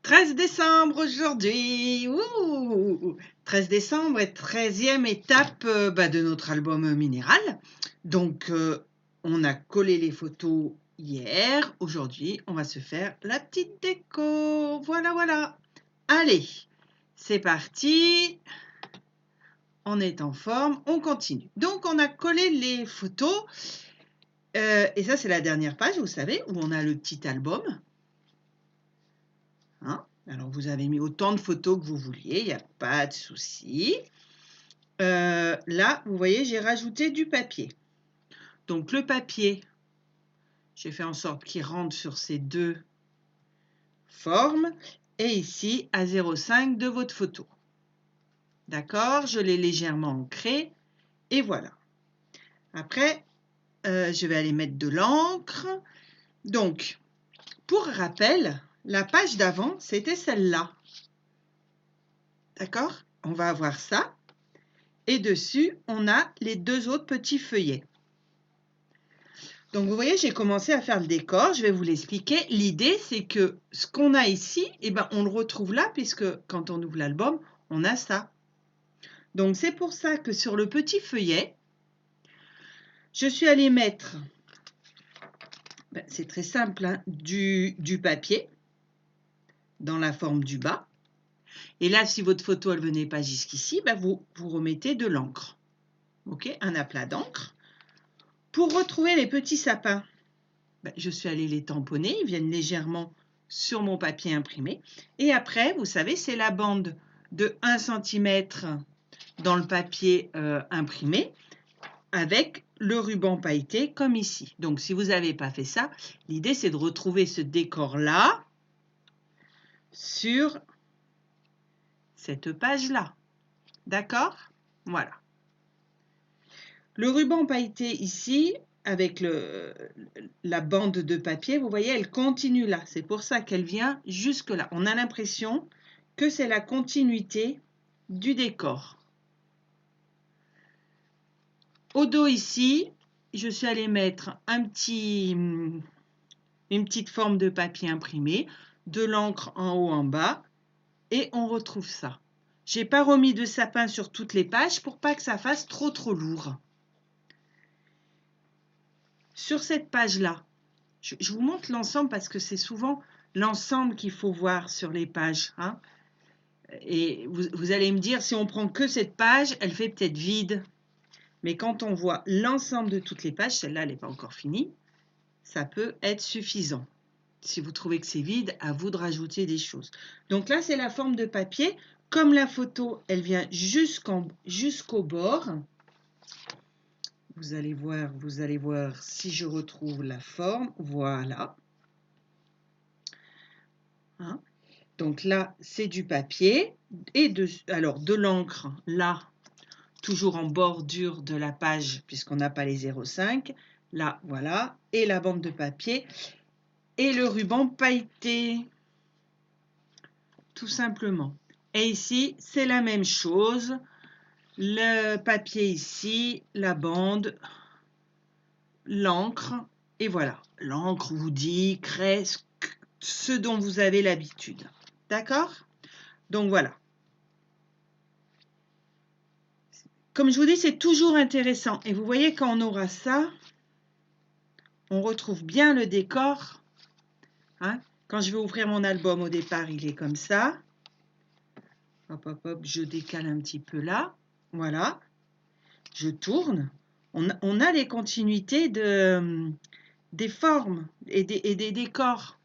13 décembre aujourd'hui. Ouh 13 décembre est 13e étape de notre album minéral. Donc, on a collé les photos hier. Aujourd'hui, on va se faire la petite déco. Voilà, voilà. Allez, c'est parti. On est en forme, on continue. Donc, on a collé les photos. Et ça, c'est la dernière page, vous savez, où on a le petit album. Alors, vous avez mis autant de photos que vous vouliez, il n'y a pas de souci. Là, vous voyez, j'ai rajouté du papier. Donc, le papier, j'ai fait en sorte qu'il rentre sur ces deux formes. Et ici, à 0,5 de votre photo. D'accord? Je l'ai légèrement ancré. Et voilà. Après, je vais aller mettre de l'encre. Donc, pour rappel, la page d'avant, c'était celle-là. D'accord? On va avoir ça. Et dessus, on a les deux autres petits feuillets. Donc, vous voyez, j'ai commencé à faire le décor. Je vais vous l'expliquer. L'idée, c'est que ce qu'on a ici, on le retrouve là, puisque quand on ouvre l'album, on a ça. Donc, c'est pour ça que sur le petit feuillet, je suis allée mettre, c'est très simple, hein, du papier dans la forme du bas. Et là, si votre photo, elle ne venait pas jusqu'ici, vous remettez de l'encre. OK, un aplat d'encre. Pour retrouver les petits sapins, je suis allée les tamponner. Ils viennent légèrement sur mon papier imprimé. Et après, vous savez, c'est la bande de 1 cm dans le papier imprimé avec le ruban pailleté comme ici. Donc, si vous n'avez pas fait ça, l'idée, c'est de retrouver ce décor-là sur cette page-là. D'accord? Voilà. Le ruban pailleté ici, avec la bande de papier, vous voyez, elle continue là. C'est pour ça qu'elle vient jusque là. On a l'impression que c'est la continuité du décor. Au dos ici, je suis allée mettre une petite forme de papier imprimé, de l'encre en haut, en bas, et on retrouve ça. Je n'ai pas remis de sapin sur toutes les pages pour pas que ça fasse trop lourd. Sur cette page-là, je vous montre l'ensemble parce que c'est souvent l'ensemble qu'il faut voir sur les pages. Hein. Et vous allez me dire, si on prend que cette page, elle fait peut-être vide. Mais quand on voit l'ensemble de toutes les pages, celle-là, elle n'est pas encore finie, ça peut être suffisant. Si vous trouvez que c'est vide, à vous de rajouter des choses. Donc là, c'est la forme de papier. Comme la photo, elle vient jusqu'au bord. Vous allez voir si je retrouve la forme. Voilà. Hein? Donc là, c'est du papier. Et de l'encre, là, toujours en bordure de la page, puisqu'on n'a pas les 0,5. Là, voilà. Et la bande de papier. Et le ruban pailleté. Tout simplement. Et ici, c'est la même chose. Le papier ici, la bande, l'encre, et voilà. L'encre vous dit, craie, ce dont vous avez l'habitude. D'accord? Donc voilà. Comme je vous dis, c'est toujours intéressant. Et vous voyez, quand on aura ça, on retrouve bien le décor. Hein? Quand je vais ouvrir mon album, au départ, il est comme ça. Hop, hop, hop, je décale un petit peu là. Voilà. Je tourne. On a les continuités des formes et des décors.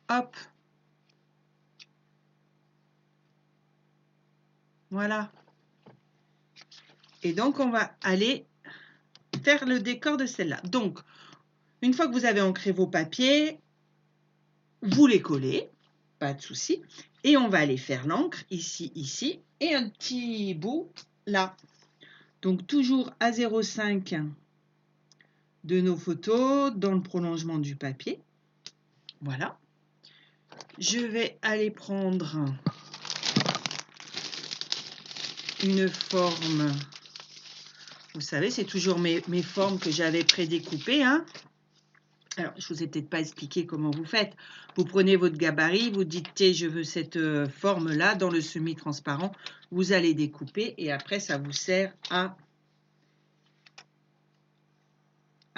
Hop. Voilà. Et donc, on va aller faire le décor de celle-là. Donc, une fois que vous avez ancré vos papiers, vous les collez, pas de souci. Et on va aller faire l'encre ici, ici, et un petit bout là. Donc, toujours à 0,5 de nos photos dans le prolongement du papier. Voilà. Je vais aller prendre une forme. Vous savez, c'est toujours mes formes que j'avais prédécoupées. Hein. Alors, je ne vous ai peut-être pas expliqué comment vous faites. Vous prenez votre gabarit, vous dites, tiens, je veux cette forme-là dans le semi-transparent. Vous allez découper et après, ça vous sert à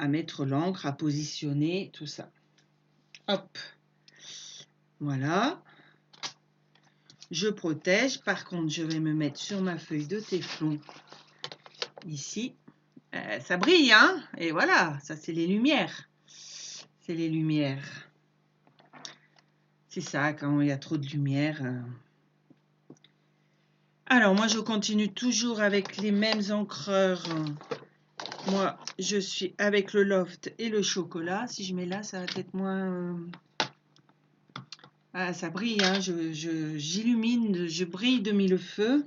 mettre l'encre, à positionner, tout ça. Hop, voilà. Je protège. Par contre, je vais me mettre sur ma feuille de téflon, ici. Ça brille, hein? Et voilà, ça, c'est les lumières. C'est les lumières. C'est ça, quand il y a trop de lumière. Alors, moi, je continue toujours avec les mêmes encreurs. Moi, je suis avec le Loft et le chocolat. Si je mets là, ça va être moins... Ah, ça brille, hein. J'illumine, je brille de mille feux.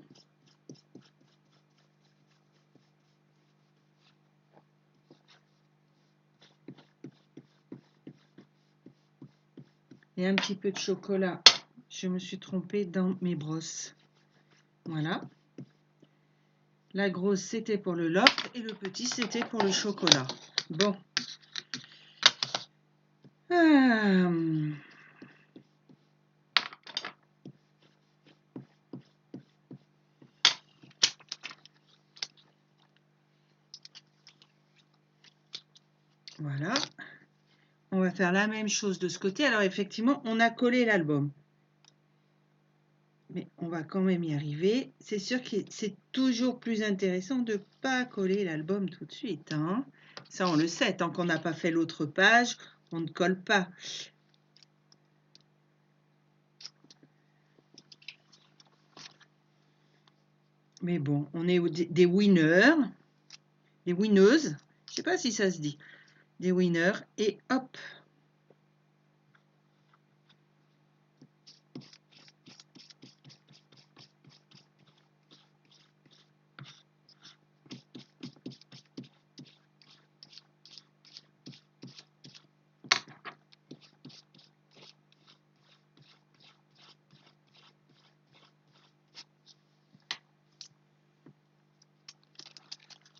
Et un petit peu de chocolat. Je me suis trompée dans mes brosses. Voilà. La grosse, c'était pour le Loft et le petit, c'était pour le chocolat. Bon. Voilà. On va faire la même chose de ce côté. Alors, effectivement, on a collé l'album. Mais on va quand même y arriver. C'est sûr que c'est toujours plus intéressant de ne pas coller l'album tout de suite, hein. Ça, on le sait. Tant qu'on n'a pas fait l'autre page, on ne colle pas. Mais bon, on est des winners, des winneuses. Je ne sais pas si ça se dit. Des winners. Et hop.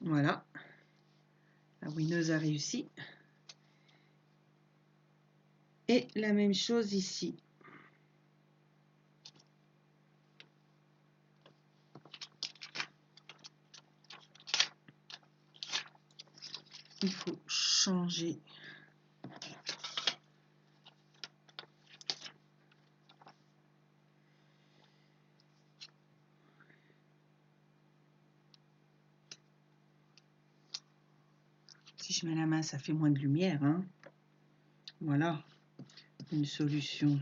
Voilà. La winneuse a réussi. Et la même chose ici. Il faut changer. Si je mets la main, ça fait moins de lumière, hein. Voilà, une solution.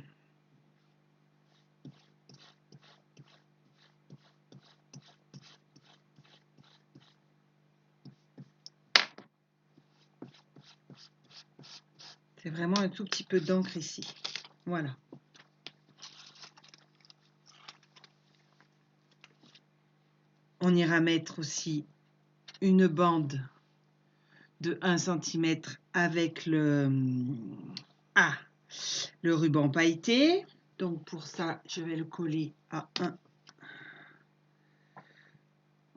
C'est vraiment un tout petit peu d'encre ici. Voilà. On ira mettre aussi une bande de 1 cm avec le ruban pailleté. Donc pour ça, je vais le coller à 1.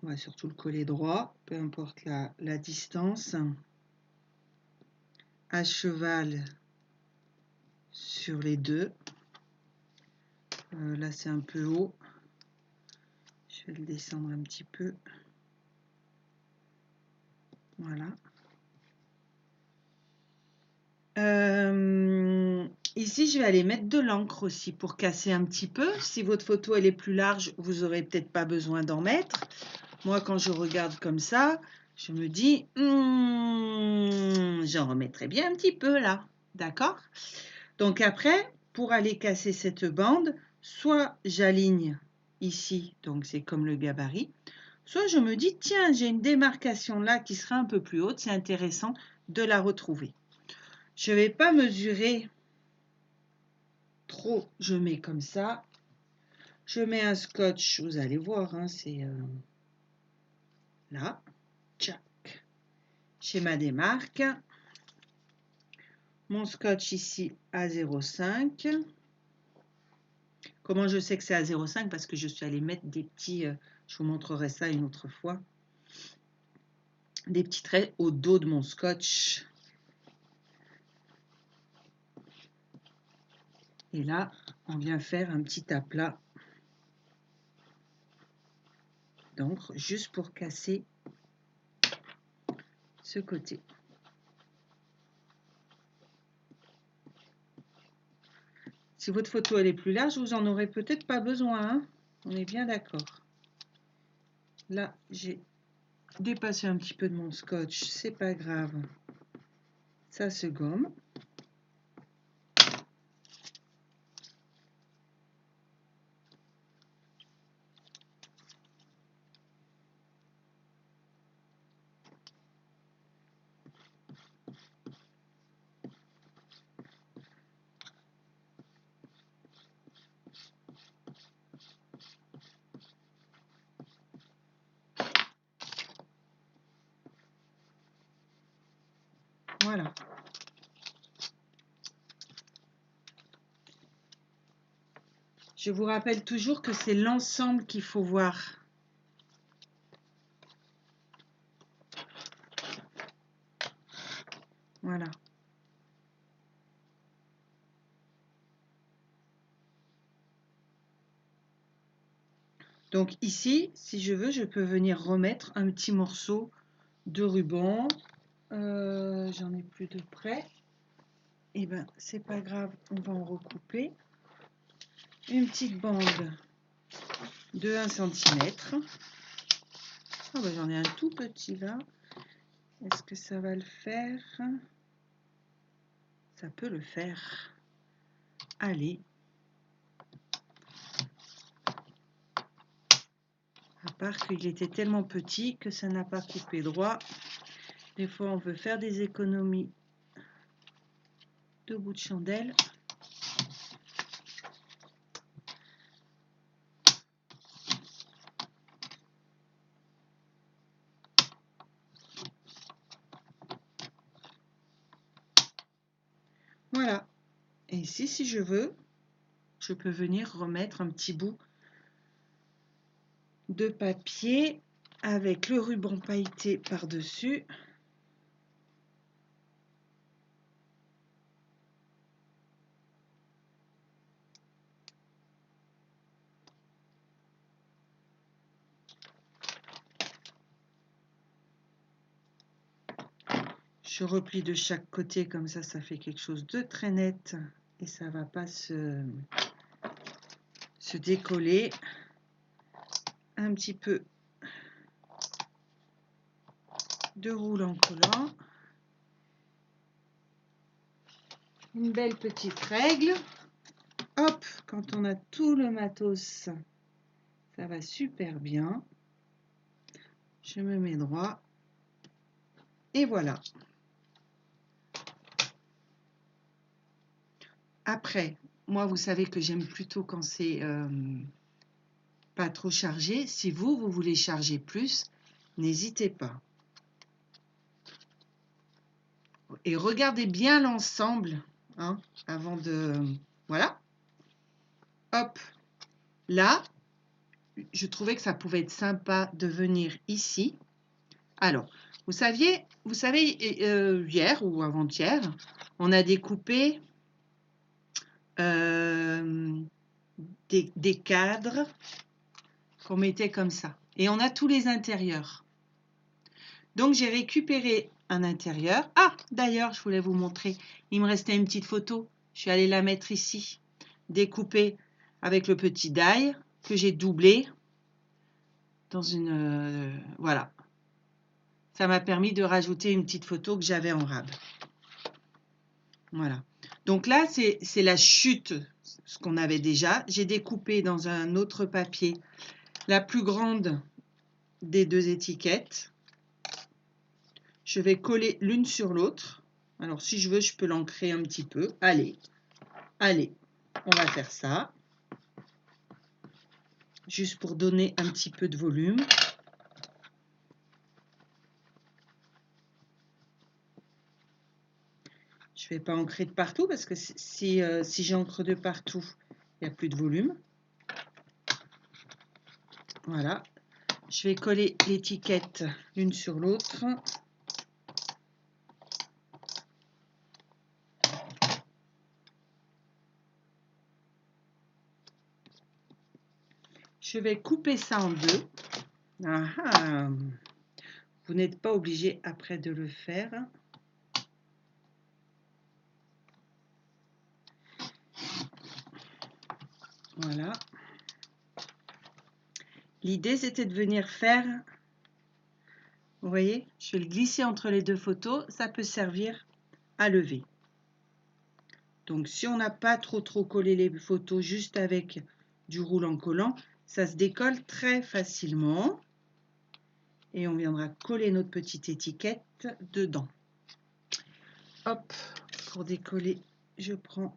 On va surtout le coller droit, peu importe la distance. À cheval sur les deux. Là, c'est un peu haut. Je vais le descendre un petit peu. Voilà. Ici, je vais aller mettre de l'encre aussi pour casser un petit peu. Si votre photo elle est plus large, vous n'aurez peut-être pas besoin d'en mettre. Moi, quand je regarde comme ça, je me dis, j'en remettrai bien un petit peu là. D'accord? Donc après, pour aller casser cette bande, soit j'aligne ici, donc c'est comme le gabarit, soit je me dis, tiens, j'ai une démarcation là qui sera un peu plus haute, c'est intéressant de la retrouver. Je ne vais pas mesurer trop, je mets comme ça. Je mets un scotch, vous allez voir, hein, c'est là, tchac, schéma des marques. Mon scotch ici à 0,5. Comment je sais que c'est à 0,5? Parce que je suis allée mettre des petits, je vous montrerai ça une autre fois, des petits traits au dos de mon scotch. Et là, on vient faire un petit aplat d'encre juste pour casser ce côté. Si votre photo elle est plus large, vous en aurez peut-être pas besoin, hein. On est bien d'accord. Là, j'ai dépassé un petit peu de mon scotch, c'est pas grave. Ça se gomme. Voilà. Je vous rappelle toujours que c'est l'ensemble qu'il faut voir. Voilà. Donc ici, si je veux, je peux venir remettre un petit morceau de ruban. J'en ai plus de près. Et ben, c'est pas grave, on va en recouper. Une petite bande de 1 cm. Oh ben, j'en ai un tout petit là. Est-ce que ça va le faire? Ça peut le faire. Allez. À part qu'il était tellement petit que ça n'a pas coupé droit. Des fois, on veut faire des économies de bout de chandelle. Voilà. Et ici, si je veux, je peux venir remettre un petit bout de papier avec le ruban pailleté par-dessus. Je replie de chaque côté, comme ça fait quelque chose de très net et ça va pas se décoller. Un petit peu de roulant collant. Une belle petite règle. Hop, quand on a tout le matos, ça va super bien. Je me mets droit. Et voilà. Après, moi, vous savez que j'aime plutôt quand c'est pas trop chargé. Si vous voulez charger plus, n'hésitez pas. Et regardez bien l'ensemble, hein, avant de... Voilà. Hop. Là, je trouvais que ça pouvait être sympa de venir ici. Alors, vous savez, hier ou avant-hier, on a découpé des cadres qu'on mettait comme ça. Et on a tous les intérieurs. Donc, j'ai récupéré un intérieur. Ah, d'ailleurs, je voulais vous montrer. Il me restait une petite photo. Je suis allée la mettre ici. Découpée avec le petit die que j'ai doublé dans une... voilà. Ça m'a permis de rajouter une petite photo que j'avais en rab. Voilà. Donc là, c'est la chute, ce qu'on avait déjà. J'ai découpé dans un autre papier la plus grande des deux étiquettes. Je vais coller l'une sur l'autre. Alors, si je veux, je peux l'ancrer un petit peu. Allez, on va faire ça. Juste pour donner un petit peu de volume. Je ne vais pas ancrer de partout parce que si j'ancre de partout, il n'y a plus de volume. Voilà. Je vais coller l'étiquette l'une sur l'autre. Je vais couper ça en deux. Ah, ah. Vous n'êtes pas obligé après de le faire. Voilà. L'idée, c'était de venir faire, vous voyez, je vais le glisser entre les deux photos, ça peut servir à lever. Donc, si on n'a pas trop collé les photos juste avec du roulant collant, ça se décolle très facilement. Et on viendra coller notre petite étiquette dedans. Hop, pour décoller, je prends...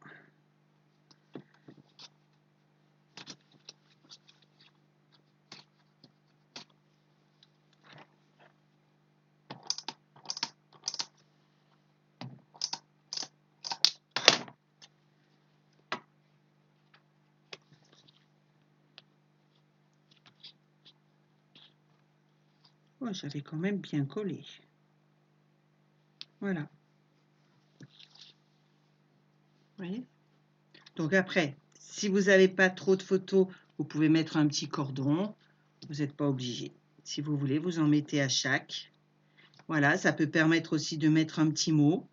Oh, j'avais quand même bien collé. Voilà. Vous voyez? Donc après, si vous n'avez pas trop de photos, vous pouvez mettre un petit cordon. Vous n'êtes pas obligé. Si vous voulez, vous en mettez à chaque. Voilà, ça peut permettre aussi de mettre un petit mot.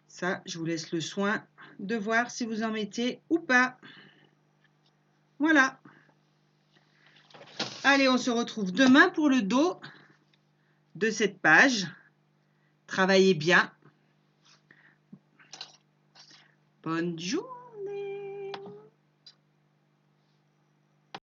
Ça, je vous laisse le soin de voir si vous en mettez ou pas. Voilà. Allez, on se retrouve demain pour le dos de cette page. Travaillez bien. Bonne journée.